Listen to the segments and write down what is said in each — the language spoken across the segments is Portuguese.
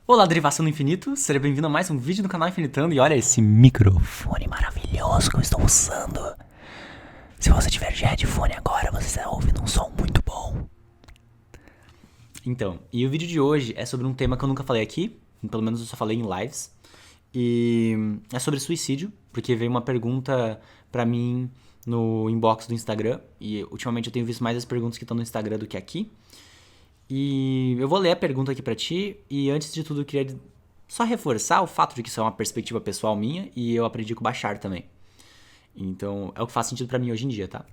Olá, Derivação do Infinito, seja bem-vindo a mais um vídeo do canal Infinitando. E olha esse microfone maravilhoso que eu estou usando. Se você tiver de headphone agora, você está ouvindo um som muito bom. Então, e o vídeo de hoje é sobre um tema que eu nunca falei aqui, pelo menos eu só falei em lives. E é sobre suicídio, porque veio uma pergunta pra mim no inbox do Instagram. E ultimamente eu tenho visto mais as perguntas que estão no Instagram do que aqui. E eu vou ler a pergunta aqui pra ti, e antes de tudo eu queria só reforçar o fato de que isso é uma perspectiva pessoal minha, e eu aprendi com o Bashar também. Então, é o que faz sentido pra mim hoje em dia, tá?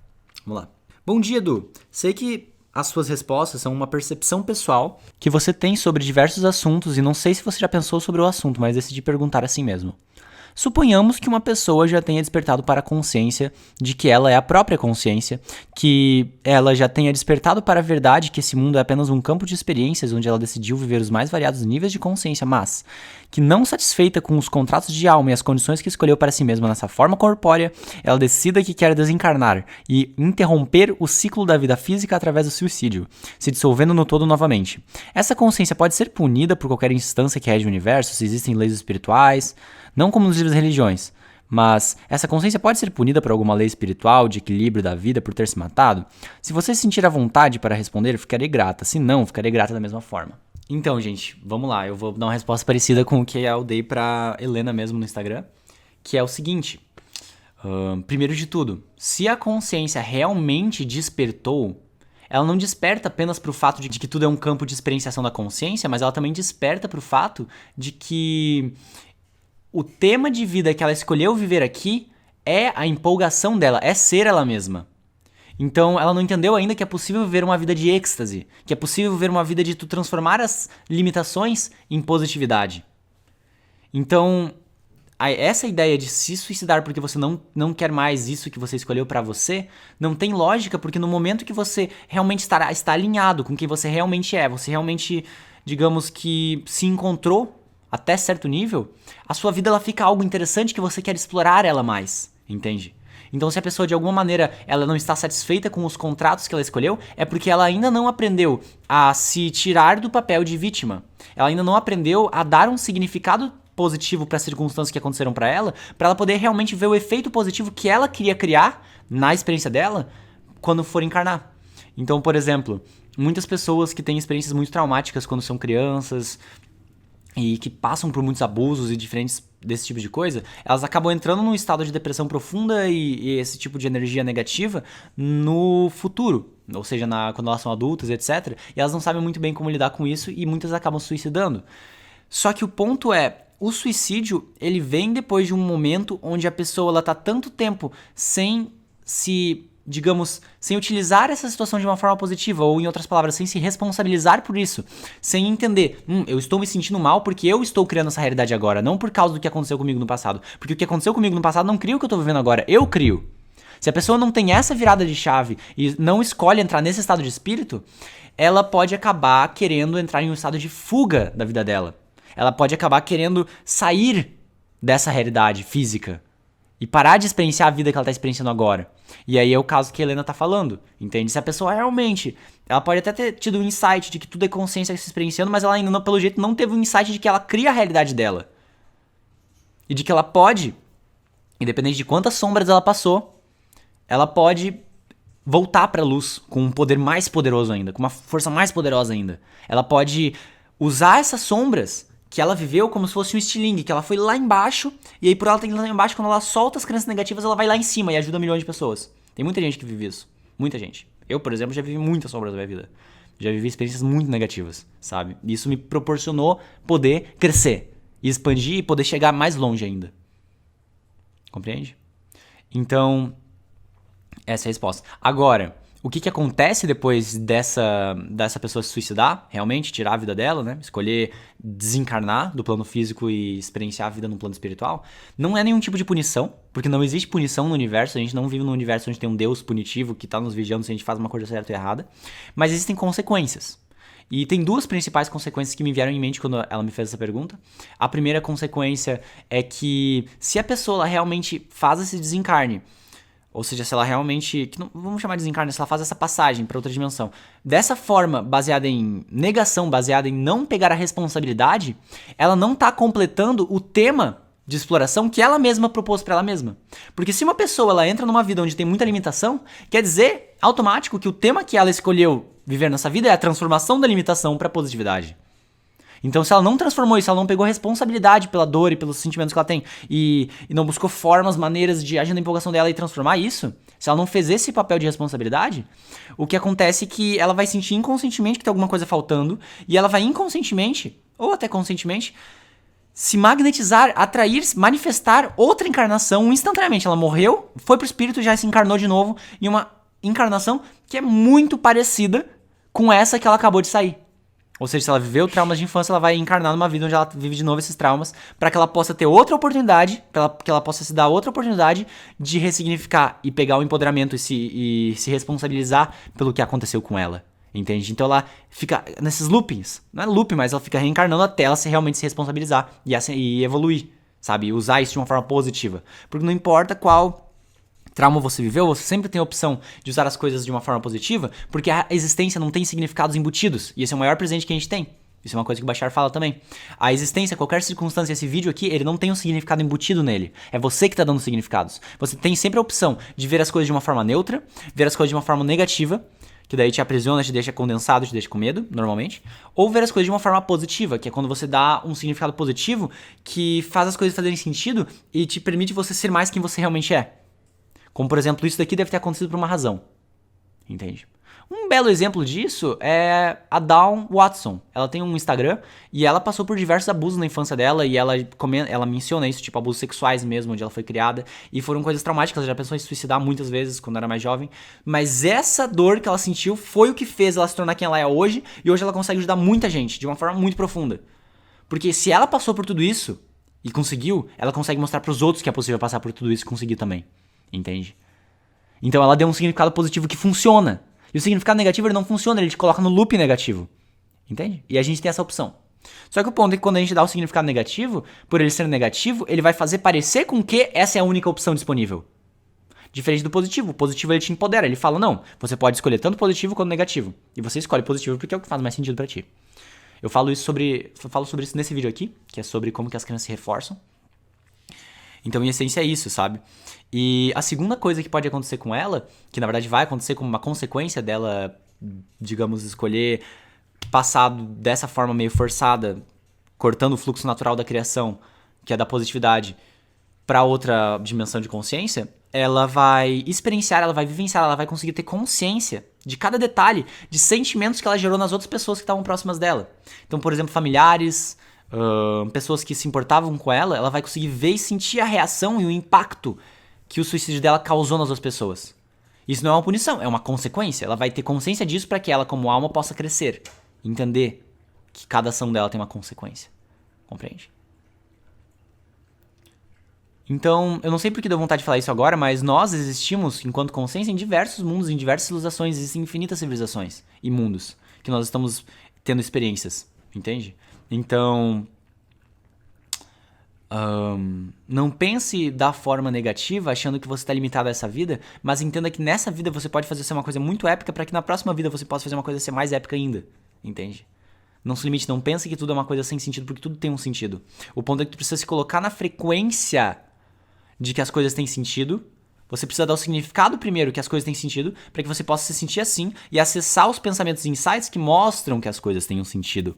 Vamos lá. Bom dia, Edu. Sei que as suas respostas são uma percepção pessoal que você tem sobre diversos assuntos, e não sei se você já pensou sobre o assunto, mas decidi perguntar assim mesmo. Suponhamos que uma pessoa já tenha despertado para a consciência de que ela é a própria consciência, que ela já tenha despertado para a verdade que esse mundo é apenas um campo de experiências onde ela decidiu viver os mais variados níveis de consciência, mas que não satisfeita com os contratos de alma e as condições que escolheu para si mesma nessa forma corpórea, ela decida que quer desencarnar e interromper o ciclo da vida física através do suicídio, se dissolvendo no todo novamente. Essa consciência pode ser punida por qualquer instância que rege o universo, se existem leis espirituais, não como nos livros de religiões, mas essa consciência pode ser punida por alguma lei espiritual de equilíbrio da vida por ter se matado? Se você se sentir à vontade para responder, ficarei grata. Se não, ficarei grata da mesma forma. Então, gente, vamos lá. Eu vou dar uma resposta parecida com o que eu dei pra Helena mesmo no Instagram, que é o seguinte. Primeiro de tudo, se a consciência realmente despertou, ela não desperta apenas para o fato de que tudo é um campo de experienciação da consciência, mas ela também desperta para o fato de que o tema de vida que ela escolheu viver aqui é a empolgação dela, é ser ela mesma. Então ela não entendeu ainda que é possível viver uma vida de êxtase, que é possível viver uma vida de tu transformar as limitações em positividade. Então, essa ideia de se suicidar porque você não quer mais isso que você escolheu pra você, não tem lógica, porque no momento que você realmente está alinhado com quem você realmente é, você realmente, digamos que se encontrou até certo nível, a sua vida ela fica algo interessante que você quer explorar ela mais, entende? Então se a pessoa de alguma maneira ela não está satisfeita com os contratos que ela escolheu, é porque ela ainda não aprendeu a se tirar do papel de vítima. Ela ainda não aprendeu a dar um significado positivo para as circunstâncias que aconteceram para ela poder realmente ver o efeito positivo que ela queria criar na experiência dela quando for encarnar. Então, por exemplo, muitas pessoas que têm experiências muito traumáticas quando são crianças e que passam por muitos abusos e diferentes desse tipo de coisa, elas acabam entrando num estado de depressão profunda e esse tipo de energia negativa no futuro, ou seja, quando elas são adultas, etc. E elas não sabem muito bem como lidar com isso e muitas acabam se suicidando. Só que o ponto é, o suicídio, ele vem depois de um momento onde a pessoa ela tá tanto tempo sem se, digamos, sem utilizar essa situação de uma forma positiva, ou em outras palavras, sem se responsabilizar por isso, sem entender, eu estou me sentindo mal porque eu estou criando essa realidade agora, não por causa do que aconteceu comigo no passado, porque o que aconteceu comigo no passado não cria o que eu estou vivendo agora, eu crio. Se a pessoa não tem essa virada de chave e não escolhe entrar nesse estado de espírito, ela pode acabar querendo entrar em um estado de fuga da vida dela. Ela pode acabar querendo sair dessa realidade física e parar de experienciar a vida que ela está experienciando agora. E aí é o caso que a Helena tá falando, entende? Se a pessoa realmente, ela pode até ter tido um insight de que tudo é consciência se experienciando, mas ela ainda, não, pelo jeito, não teve um insight de que ela cria a realidade dela. E de que ela pode, independente de quantas sombras ela passou, ela pode voltar pra luz com um poder mais poderoso ainda, com uma força mais poderosa ainda. Ela pode usar essas sombras que ela viveu como se fosse um estilingue, que ela foi lá embaixo, e aí por ela ter ido lá embaixo, quando ela solta as crenças negativas, ela vai lá em cima e ajuda milhões de pessoas. Tem muita gente que vive isso. Muita gente. Eu, por exemplo, já vivi muitas sombras da minha vida. Já vivi experiências muito negativas, sabe? E isso me proporcionou poder crescer, e expandir e poder chegar mais longe ainda. Compreende? Então, essa é a resposta. Agora, o que acontece depois dessa pessoa se suicidar, realmente, tirar a vida dela, né? Escolher desencarnar do plano físico e experienciar a vida no plano espiritual, não é nenhum tipo de punição, porque não existe punição no universo, a gente não vive num universo onde tem um Deus punitivo que tá nos vigiando se a gente faz uma coisa certa ou errada, mas existem consequências. E tem duas principais consequências que me vieram em mente quando ela me fez essa pergunta. A primeira consequência é que se a pessoa realmente faz esse desencarne, Ou seja, se ela realmente, que não, vamos chamar de desencarna, se ela faz essa passagem para outra dimensão, dessa forma, baseada em negação, baseada em não pegar a responsabilidade, ela não tá completando o tema de exploração que ela mesma propôs para ela mesma. Porque se uma pessoa ela entra numa vida onde tem muita limitação, quer dizer, automático, que o tema que ela escolheu viver nessa vida é a transformação da limitação para positividade. Então, se ela não transformou isso, ela não pegou responsabilidade pela dor e pelos sentimentos que ela tem e não buscou formas, maneiras de agir na empolgação dela e transformar isso, se ela não fez esse papel de responsabilidade, o que acontece é que ela vai sentir inconscientemente que tem alguma coisa faltando e ela vai inconscientemente, ou até conscientemente, se magnetizar, atrair, manifestar outra encarnação instantaneamente. Ela morreu, foi pro espírito, já se encarnou de novo em uma encarnação que é muito parecida com essa que ela acabou de sair. Ou seja, se ela viveu traumas de infância, ela vai encarnar numa vida onde ela vive de novo esses traumas, para que ela possa ter outra oportunidade, para que ela possa se dar outra oportunidade de ressignificar e pegar o empoderamento e se responsabilizar pelo que aconteceu com ela. Entende? Então ela fica nesses loopings, não é loop, mas ela fica reencarnando até ela realmente se responsabilizar e evoluir, sabe? Usar isso de uma forma positiva. Porque não importa qual trauma você viveu, você sempre tem a opção de usar as coisas de uma forma positiva, porque a existência não tem significados embutidos. E esse é o maior presente que a gente tem. Isso é uma coisa que o Bashar fala também. A existência, qualquer circunstância, esse vídeo aqui, ele não tem um significado embutido nele. É você que está dando significados. Você tem sempre a opção de ver as coisas de uma forma neutra, ver as coisas de uma forma negativa, que daí te aprisiona, te deixa condensado, te deixa com medo, normalmente. Ou ver as coisas de uma forma positiva, que é quando você dá um significado positivo que faz as coisas fazerem sentido e te permite você ser mais quem você realmente é. Como, por exemplo, isso daqui deve ter acontecido por uma razão. Entende? Um belo exemplo disso é a Dawn Watson. Ela tem um Instagram e ela passou por diversos abusos na infância dela e ela menciona isso, tipo abusos sexuais mesmo, onde ela foi criada. E foram coisas traumáticas, ela já pensou em se suicidar muitas vezes quando era mais jovem. Mas essa dor que ela sentiu foi o que fez ela se tornar quem ela é hoje. E hoje ela consegue ajudar muita gente, de uma forma muito profunda. Porque se ela passou por tudo isso e conseguiu, ela consegue mostrar pros outros que é possível passar por tudo isso e conseguir também. Entende? Então ela deu um significado positivo que funciona. E o significado negativo ele não funciona, ele te coloca no loop negativo. Entende? E a gente tem essa opção. Só que o ponto é que quando a gente dá o significado negativo, por ele ser negativo, ele vai fazer parecer com que essa é a única opção disponível. Diferente do positivo. O positivo ele te empodera, ele fala, não, você pode escolher tanto positivo quanto negativo. E você escolhe positivo porque é o que faz mais sentido pra ti. Eu falo sobre isso nesse vídeo aqui, que é sobre como que as crianças se reforçam. Então, em essência, é isso, sabe? E a segunda coisa que pode acontecer com ela, que na verdade vai acontecer como uma consequência dela, digamos, escolher passar dessa forma meio forçada, cortando o fluxo natural da criação, que é da positividade, para outra dimensão de consciência, ela vai experienciar, ela vai vivenciar, ela vai conseguir ter consciência de cada detalhe, de sentimentos que ela gerou nas outras pessoas que estavam próximas dela. Então, por exemplo, familiares, pessoas que se importavam com ela, ela vai conseguir ver e sentir a reação e o impacto que o suicídio dela causou nas outras pessoas. Isso não é uma punição, é uma consequência. Ela vai ter consciência disso para que ela, como alma, possa crescer. Entender que cada ação dela tem uma consequência. Compreende? Então, eu não sei porque deu vontade de falar isso agora, mas nós existimos, enquanto consciência, em diversos mundos, em diversas civilizações. Existem infinitas civilizações e mundos que nós estamos tendo experiências. Entende? Então, não pense da forma negativa, achando que você está limitado a essa vida, mas entenda que nessa vida você pode fazer uma coisa muito épica para que na próxima vida você possa fazer uma coisa ser mais épica ainda. Entende? Não se limite, não pense que tudo é uma coisa sem sentido, porque tudo tem um sentido. O ponto é que tu precisa se colocar na frequência de que as coisas têm sentido. Você precisa dar o significado primeiro que as coisas têm sentido, para que você possa se sentir assim e acessar os pensamentos e insights que mostram que as coisas têm um sentido.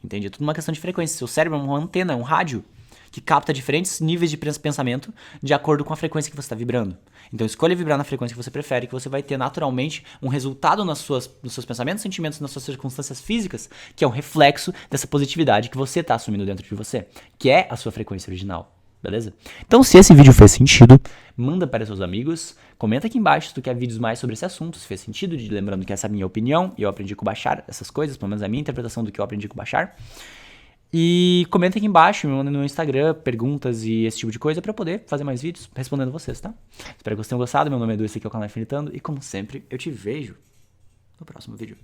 Entende? É tudo uma questão de frequência. Seu cérebro é uma antena, é um rádio que capta diferentes níveis de pensamento de acordo com a frequência que você está vibrando. Então escolha vibrar na frequência que você prefere, que você vai ter naturalmente um resultado nos seus pensamentos, sentimentos, nas suas circunstâncias físicas, que é um reflexo dessa positividade que você está assumindo dentro de você, que é a sua frequência original. Beleza? Então, se esse vídeo fez sentido, manda para seus amigos, comenta aqui embaixo se tu quer vídeos mais sobre esse assunto, se fez sentido, lembrando que essa é a minha opinião, e eu aprendi com o Bashar essas coisas, pelo menos a minha interpretação do que eu aprendi com o Bashar. E comenta aqui embaixo, me manda no Instagram perguntas e esse tipo de coisa pra eu poder fazer mais vídeos respondendo vocês, tá? Espero que vocês tenham gostado, meu nome é Edu, esse aqui é o canal Infinitando, e como sempre, eu te vejo no próximo vídeo.